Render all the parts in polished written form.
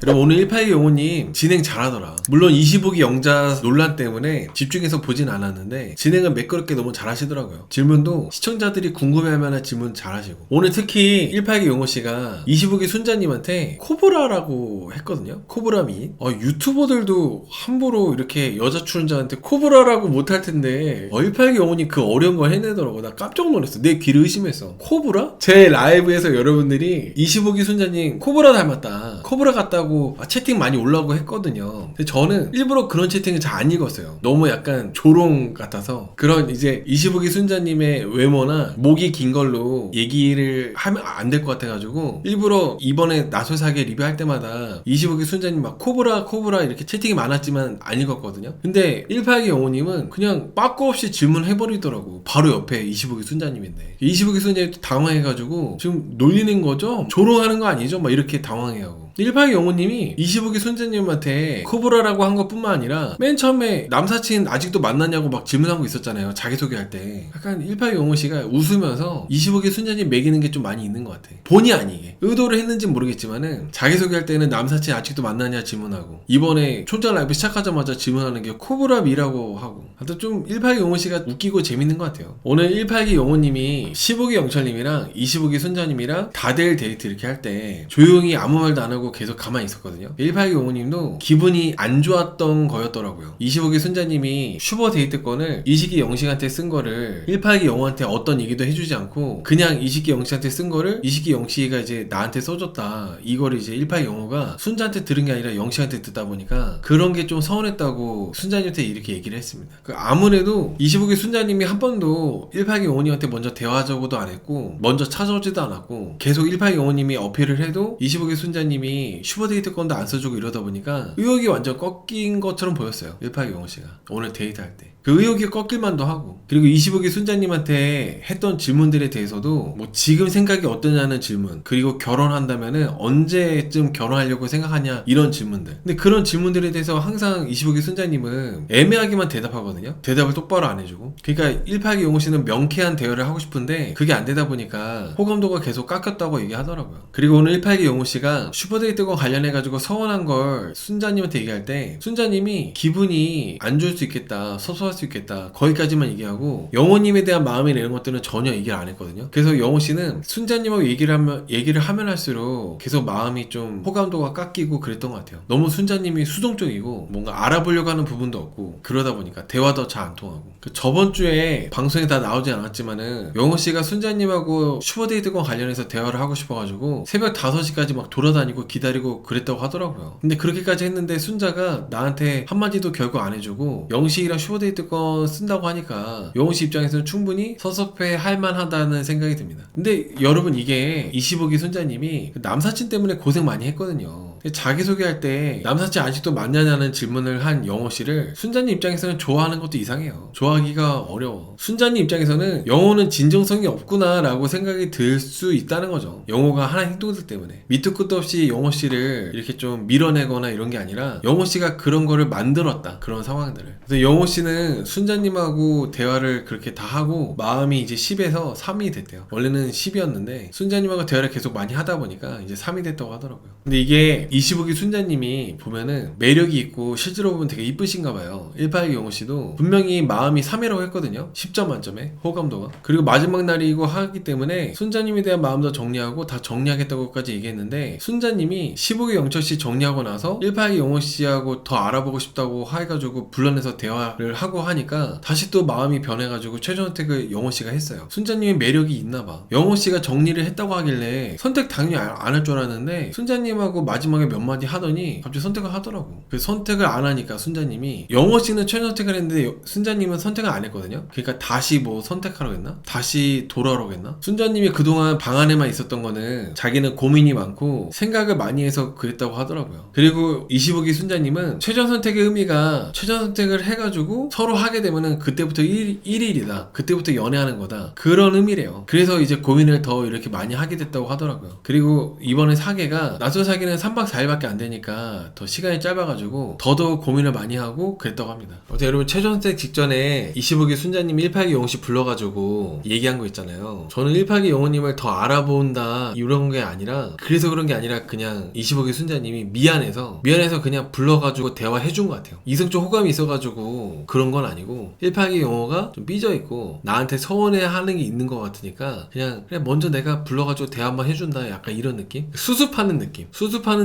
여러분 오늘 182 용호님 진행 잘하더라. 물론 25기 영자 논란 때문에 집중해서 보진 않았는데 진행은 매끄럽게 너무 잘하시더라고요. 질문도 시청자들이 궁금해할 만한 질문 잘하시고, 오늘 특히 182 용호씨가 25기 순자님한테 코브라라고 했거든요. 코브라미. 유튜버들도 함부로 이렇게 여자 출연자한테 코브라라고 못할 텐데 182 용호님 그 어려운 걸 해내더라고. 나 깜짝 놀랐어. 내 귀를 의심했어. 코브라? 제 라이브에서 여러분들이 25기 순자님 코브라 닮았다, 코브라 같다고 채팅 많이 올라오고 했거든요. 근데 저는 일부러 그런 채팅을 잘 안 읽었어요. 너무 약간 조롱 같아서. 그런 이제 25기 순자님의 외모나 목이 긴 걸로 얘기를 하면 안 될 것 같아가지고 일부러 이번에 나솔사계 리뷰할 때마다 25기 순자님 막 코브라 이렇게 채팅이 많았지만 안 읽었거든요. 근데 182 영호님은 그냥 빠꾸 없이 질문해버리더라고. 바로 옆에 25기 순자님인데 25기 순자님이 당황해가지고 지금 놀리는 거죠? 조롱하는 거 아니죠? 막 이렇게 당황해하고. 182 영호님이 25기 순자님한테 코브라라고 한 것 뿐만 아니라 맨 처음에 남사친 아직도 만나냐고 막 질문하고 있었잖아요. 자기소개할 때. 약간 182 영호씨가 웃으면서 25기 순자님 매기는 게 좀 많이 있는 것 같아. 본의 아니게. 의도를 했는지 모르겠지만은 자기소개할 때는 남사친 아직도 만나냐 질문하고, 이번에 촌장 라이브 시작하자마자 질문하는 게 코브라미라고 하고. 하여튼 좀 182 영호씨가 웃기고 재밌는 것 같아요. 오늘 182 영호님이 15기 영철님이랑 25기 순자님이랑 다들 데이트 이렇게 할 때 조용히 아무 말도 안 하고 계속 가만히 있었거든요. 182 용호님도 기분이 안 좋았던 거였더라고요. 25기 순자님이 슈퍼 데이트권을 20기 영식한테 쓴 거를 182 영호한테 어떤 얘기도 해주지 않고 그냥 20기 영식한테 쓴 거를 20기 영식이가 이제 나한테 써줬다, 이거를 이제 182 영호가 순자한테 들은 게 아니라 영식한테 듣다 보니까 그런 게 좀 서운했다고 순자님한테 이렇게 얘기를 했습니다. 아무래도 25기 순자님이 한 번도 182 영호님한테 먼저 대화적으로도 안 했고 먼저 찾아오지도 않았고 계속 182 영호님이 어필을 해도 25기 순자님이 슈퍼데이트권도 안 써주고 이러다 보니까 의욕이 완전 꺾인 것처럼 보였어요. 182 영호씨가 오늘 데이트할 때 그 의욕이 꺾일만도 하고. 그리고 25기 순자님한테 했던 질문들에 대해서도 뭐 지금 생각이 어떠냐는 질문, 그리고 결혼한다면은 언제쯤 결혼하려고 생각하냐 이런 질문들. 근데 그런 질문들에 대해서 항상 25기 순자님은 애매하게만 대답하거든요. 대답을 똑바로 안 해주고. 그러니까 182 영호씨는 명쾌한 대화를 하고 싶은데 그게 안 되다 보니까 호감도가 계속 깎였다고 얘기하더라고요. 그리고 오늘 182 영호씨가 슈퍼데이트권 관련해가지고 서운한 걸 순자님한테 얘기할 때 순자님이 기분이 안 좋을 수 있겠다, 섭섭할 수 있겠다, 거기까지만 얘기하고 영호님에 대한 마음이나 이런 것들은 전혀 얘기를 안 했거든요. 그래서 영호씨는 순자님하고 얘기를 하면 할수록 계속 마음이 좀 호감도가 깎이고 그랬던 것 같아요. 너무 순자님이 수동적이고 뭔가 알아보려고 하는 부분도 없고 그러다 보니까 대화도 잘 안 통하고. 저번 주에 방송에 다 나오지 않았지만은 영호씨가 순자님하고 슈퍼데이트권 관련해서 대화를 하고 싶어가지고 새벽 5시까지 막 돌아다니고 기다리고 그랬다고 하더라고요. 근데 그렇게까지 했는데 순자가 나한테 한마디도 결국 안 해주고 영식이랑 슈퍼데이트권 쓴다고 하니까 영호씨 입장에서는 충분히 섭섭해 할 만하다는 생각이 듭니다. 근데 여러분 이게 25기 순자님이 남사친 때문에 고생 많이 했거든요. 자기소개할 때 남사친 아직도 만나냐는 질문을 한 영호씨를 순자님 입장에서는 좋아하는 것도 이상해요. 좋아하기가 어려워. 순자님 입장에서는 영호는 진정성이 없구나 라고 생각이 들 수 있다는 거죠. 영호가 하는 행동들 때문에. 밑도 끝도 없이 영호씨를 이렇게 좀 밀어내거나 이런 게 아니라 영호씨가 그런 거를 만들었다, 그런 상황들을. 그래서 영호씨는 순자님하고 대화를 그렇게 다 하고 마음이 이제 10에서 3이 됐대요. 원래는 10이었는데 순자님하고 대화를 계속 많이 하다 보니까 이제 3이 됐다고 하더라고요. 근데 이게 25기 순자님이 보면은 매력이 있고 실제로 보면 되게 이쁘신가 봐요. 182 영호씨도 분명히 마음이 3이라고 했거든요. 10점 만점에 호감도가. 그리고 마지막 날이고 하기 때문에 순자님에 대한 마음도 정리하고 다 정리하겠다고까지 얘기했는데 순자님이 15기 영철씨 정리하고 나서 182 영호씨하고 더 알아보고 싶다고 해가지고 불러내서 대화를 하고 하니까 다시 또 마음이 변해가지고 최종 선택을 영호씨가 했어요. 순자님의 매력이 있나봐. 영호씨가 정리를 했다고 하길래 선택 당연히 안 할 줄 알았는데 순자님하고 마지막에 몇 마디 하더니 갑자기 선택을 하더라고. 그 선택을 안 하니까 순자님이, 영호씨는 최종 선택을 했는데 순자님은 선택을 안 했거든요. 그러니까 다시 뭐 선택하라고 했나? 다시 돌아오라고 했나? 순자님이 그동안 방 안에만 있었던 거는 자기는 고민이 많고 생각을 많이 해서 그랬다고 하더라고요. 그리고 25기 순자님은 최종 선택의 의미가 최종 선택을 해가지고 서로 하게 되면은 그때부터 1일이다, 그때부터 연애하는 거다, 그런 의미래요. 그래서 이제 고민을 더 이렇게 많이 하게 됐다고 하더라고요. 그리고 이번에 사계가 낯선 사계는 3박 3박 4일밖에 안 되니까 더 시간이 짧아가지고 더더욱 고민을 많이 하고 그랬다고 합니다. 어때 여러분 최종 선택 직전에 25기 순자님이 182 영호씨 불러가지고 얘기한 거 있잖아요. 저는 182 영호님을 더 알아본다 이런 게 아니라 그래서 그런 게 아니라 그냥 25기 순자님이 미안해서 그냥 불러가지고 대화해준 것 같아요. 이성적 호감이 있어가지고 그런 건 아니고 182 영호가 좀 삐져있고 나한테 서운해하는 게 있는 것 같으니까 그냥 먼저 내가 불러가지고 대화 한번 해준다 약간 이런 느낌? 수습하는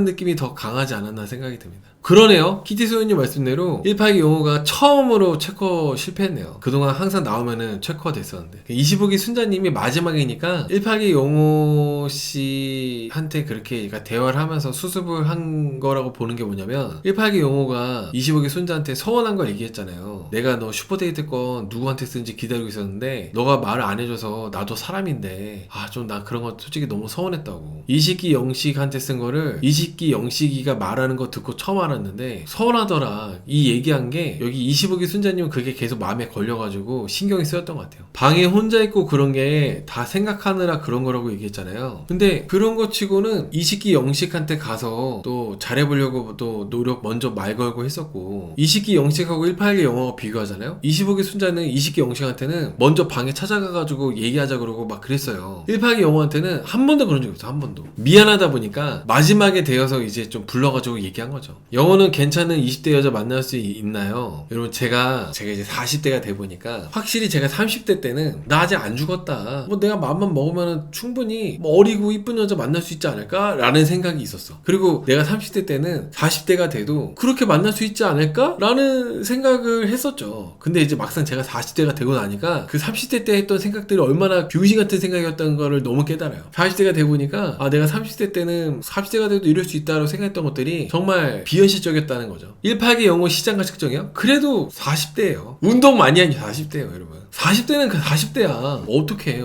느낌이 더 강하지 않았나 생각이 듭니다. 그러네요. 키티 소연님 말씀대로 182 영호가 처음으로 체커 실패했네요. 그동안 항상 나오면은 체커가 됐었는데 25기 순자님이 마지막이니까 182 영호 씨한테 그렇게 대화를 하면서 수습을 한 거라고 보는 게 뭐냐면 182 영호가 25기 순자한테 서운한 걸 얘기했잖아요. 내가 너 슈퍼데이트 건 누구한테 쓰는지 기다리고 있었는데 너가 말을 안 해줘서 나도 사람인데 좀 나 그런 거 솔직히 너무 서운했다고. 이식기 영식한테 쓴 거를 이식기 영식이가 말하는 거 듣고 처음 알았는데 서운하더라. 이 얘기한 게 여기 25기 순자님은 그게 계속 마음에 걸려가지고 신경이 쓰였던 것 같아요. 방에 혼자 있고 그런 게 다 생각하느라 그런 거라고 얘기했잖아요. 근데 그런 거 치고는 이식기 영식한테 가서 또 잘해보려고 또 노력 먼저 말 걸고 했었고 이식기 영식하고 182 영호가 비교하잖아요. 25기 순자는 이식기 영식한테는 먼저 방에 찾아가가지고 얘기하자 그러고 막 그랬어요. 182 영호한테는 한 번도 그런 적이 없어. 한 번도. 미안하다 보니까 마지막에 되어서 이제 좀 불러가지고 얘기한 거죠. 영호는 괜찮은 20대 여자 만날 수 있나요? 여러분 제가 이제 40대가 돼 보니까 확실히 제가 30대 때는 나 아직 안 죽었다. 뭐 내가 마음만 먹으면 충분히 뭐 어리고 이쁜 여자 만날 수 있지 않을까? 라는 생각이 있었어. 그리고 내가 30대 때는 40대가 돼도 그렇게 만날 수 있지 않을까? 라는 생각을 했었죠. 근데 이제 막상 제가 40대가 되고 나니까 그 30대 때 했던 생각들이 얼마나 병신 같은 생각이었다는 거를 너무 깨달아요. 40대가 돼 보니까 내가 30대 때는 40대가 돼도 이럴 수 있다고 생각했던 것들이 정말 비현실적이었다는 거죠. 182 영호 시장가 측정이요? 그래도 40대예요. 운동 많이 하니 40대예요, 여러분. 40대는 그 40대야. 뭐 어떡해.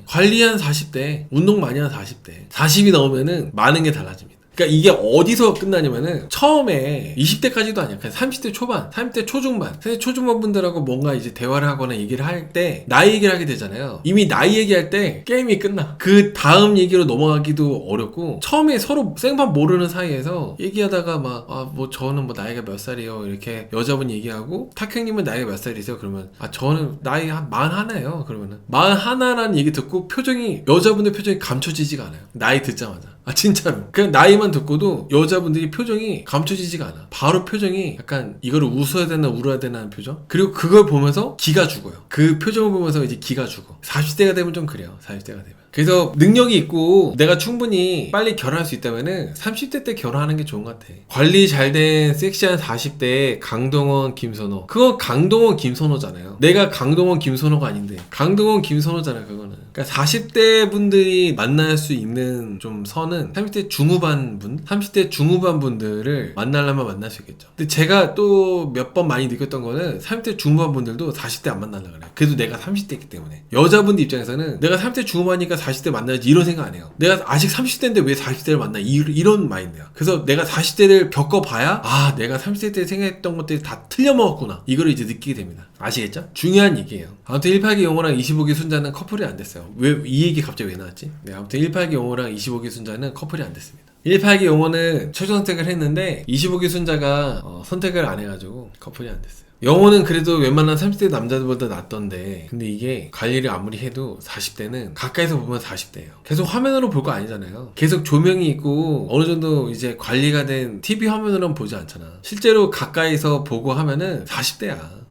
관리한 40대, 운동 많이 한 40대. 40이 넘으면은 많은 게 달라집니다. 그러니까 이게 어디서 끝나냐면은 처음에 20대까지도 아니야. 그냥 30대 초반, 30대 초중반, 30대 초중반 분들하고 뭔가 이제 대화를 하거나 얘기를 할 때 나이 얘기를 하게 되잖아요. 이미 나이 얘기할 때 게임이 끝나. 그 다음 얘기로 넘어가기도 어렵고 처음에 서로 생판 모르는 사이에서 얘기하다가 뭐 저는 뭐 나이가 몇 살이에요 이렇게 여자분 얘기하고 탁형님은 나이가 몇 살이세요? 그러면 저는 나이 한 41예요. 그러면은 41라는 얘기 듣고 여자분들 표정이 감춰지지가 않아요. 나이 듣자마자. 진짜로. 그냥 나이만 듣고도 여자분들이 표정이 감춰지지가 않아. 바로 표정이 약간 이거를 웃어야 되나 울어야 되나 하는 표정? 그리고 그걸 보면서 기가 죽어요. 그 표정을 보면서 이제 기가 죽어. 40대가 되면 좀 그래요. 40대가 되면. 그래서 능력이 있고 내가 충분히 빨리 결혼할 수 있다면은 30대 때 결혼하는 게 좋은 것 같아. 관리 잘 된 섹시한 40대 강동원 김선호. 그거 강동원 김선호잖아요. 내가 강동원 김선호가 아닌데 강동원 김선호잖아 그거는. 그러니까 40대 분들이 만날 수 있는 좀 선은 30대 중후반 분? 30대 중후반 분들을 만나려면 만날 수 있겠죠. 근데 제가 또 몇 번 많이 느꼈던 거는 30대 중후반 분들도 40대 안 만나려고 그래요. 그래도 내가 30대이기 때문에. 여자분들 입장에서는 내가 30대 중후반이니까 40대 만나야지 이런 생각 안 해요. 내가 아직 30대인데 왜 40대를 만나? 이런 마인드야. 그래서 내가 40대를 겪어봐야 내가 30대 때 생각했던 것들이 다 틀려먹었구나. 이거를 이제 느끼게 됩니다. 아시겠죠? 중요한 얘기예요. 아무튼 182 영호랑 25기 순자는 커플이 안 됐어요. 왜 이 얘기 갑자기 왜 나왔지? 네, 아무튼 182 영호랑 25기 순자는 커플이 안 됐습니다. 182 영호는 최종 선택을 했는데 25기 순자가 선택을 안 해가지고 커플이 안 됐어요. 영호는 그래도 웬만한 30대 남자들보다 낫던데 근데 이게 관리를 아무리 해도 40대는 가까이서 보면 40대예요. 계속 화면으로 볼 거 아니잖아요. 계속 조명이 있고 어느 정도 이제 관리가 된 TV 화면으로는 보지 않잖아. 실제로 가까이서 보고 하면은 40대야.